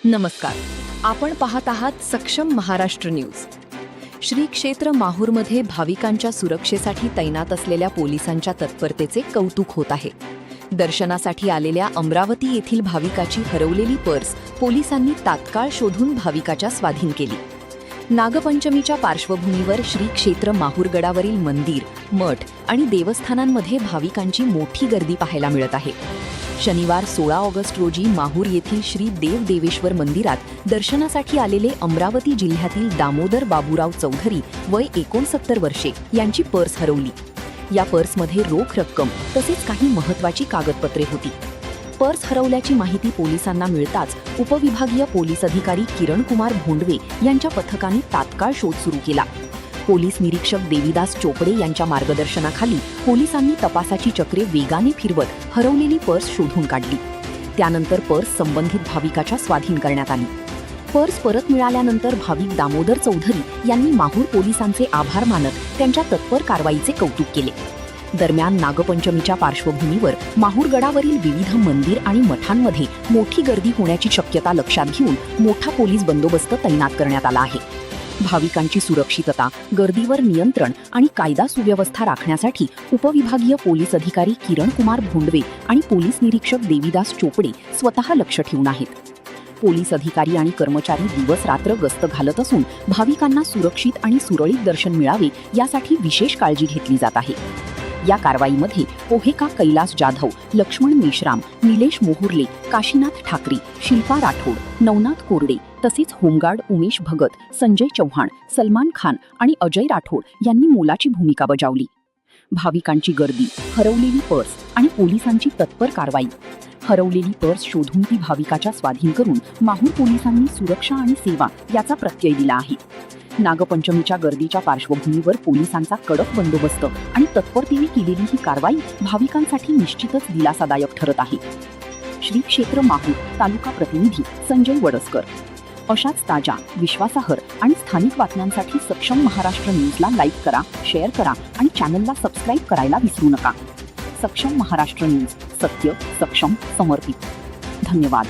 नमस्कार. आपण पाहत आहात सक्षम महाराष्ट्र न्यूज. श्री क्षेत्र माहूरमध्ये भाविकांच्या सुरक्षेसाठी तैनात असलेल्या पोलिसांच्या तत्परतेचे कौतुक होत आहे. दर्शनासाठी आलेल्या अमरावती येथील भाविकाची हरवलेली पर्स पोलिसांनी तात्काळ शोधून भाविकाच्या स्वाधीन केली. नागपंचमीच्या पार्श्वभूमीवर श्री क्षेत्र माहूरगडावरील मंदिर, मठ आणि देवस्थानांमध्ये भाविकांची मोठी गर्दी पाहायला मिळत आहे. शनिवार 16 ऑगस्ट रोजी माहूर येथील श्री देव देवेश्वर मंदिरात दर्शनासाठी आलेले अमरावती जिल्ह्यातील दामोदर बाबूराव चौधरी वय 69 वर्षे यांची पर्स हरवली. या पर्समध्ये रोख रक्कम तसेच काही महत्त्वाची कागदपत्रे होती. पर्स हरवल्याची माहिती पोलिसांना मिळताच उपविभागीय पोलीस अधिकारी किरण कुमार भोंडवे यांच्या पथकाने तात्काळ शोध सुरू केला. पोलीस निरीक्षक देवीदास चोपडे यांच्या मार्गदर्शनाखाली पोलिसांनी तपासाची चक्रे वेगाने फिरवत हरवलेली पर्स शोधून काढली. त्यानंतर पर्स संबंधित भाविकाच्या स्वाधीन करण्यात आली. पर्स परत मिळाल्यानंतर भाविक दामोदर चौधरी यांनी माहूर पोलिसांचे आभार मानत त्यांच्या तत्पर कारवाईचे कौतुक केले. दरम्यान नागपंचमीच्या पार्श्वभूमीवर माहूरगडावरील विविध मंदिर आणि मठांमध्ये मोठी गर्दी होण्याची शक्यता लक्षात घेऊन मोठा पोलीस बंदोबस्त तैनात करण्यात आला आहे. भाविकांची सुरक्षितता, गर्दीवर नियंत्रण आणि कायदा सुव्यवस्था राखण्यासाठी उपविभागीय पोलीस अधिकारी किरण कुमार भोंडवे आणि पोलीस निरीक्षक देवीदास चोपडे स्वतः लक्ष ठेवून आहेत. पोलीस अधिकारी आणि कर्मचारी दिवस रात्र गस्त घालत असून भाविकांना सुरक्षित आणि सुरळीत दर्शन मिळावे यासाठी विशेष काळजी घेतली जात आहे. या कारवाईमध्ये पोहेका कैलास जाधव, लक्ष्मण मेश्राम, निलेश मोहुर्ले, काशीनाथ ठाकरे, शिल्पा राठोड, नवनाथ कोरडे तसेच होमगार्ड उमेश भगत, संजय चव्हाण, सलमान खान आणि अजय राठोड यांनी मोलाची भूमिका बजावली. भाविकांची गर्दी, हरवलेली पर्स आणि पोलिसांची तत्पर कारवाई. हरवलेली पर्स शोधून ती भाविकाच्या स्वाधीन करून माहूर पोलिसांनी सुरक्षा आणि सेवा याचा प्रत्यय दिला आहे. नागपंचमीच्या गर्दीच्या पार्श्वभूमीवर पोलिसांचा कडक बंदोबस्त आणि तत्परतेने केलेली ही कारवाई भाविकांसाठी निश्चितच दिलासादायक ठरत आहे. श्री क्षेत्र माहूर तालुका प्रतिनिधी संजय वडसकर. अशाच ताज्या, विश्वासार्ह आणि स्थानिक बातम्यांसाठी सक्षम महाराष्ट्र न्यूजला लाईक करा, शेअर करा आणि चॅनलला सबस्क्राईब करायला विसरू नका. सक्षम महाराष्ट्र न्यूज, सत्य, सक्षम, समर्पित. धन्यवाद.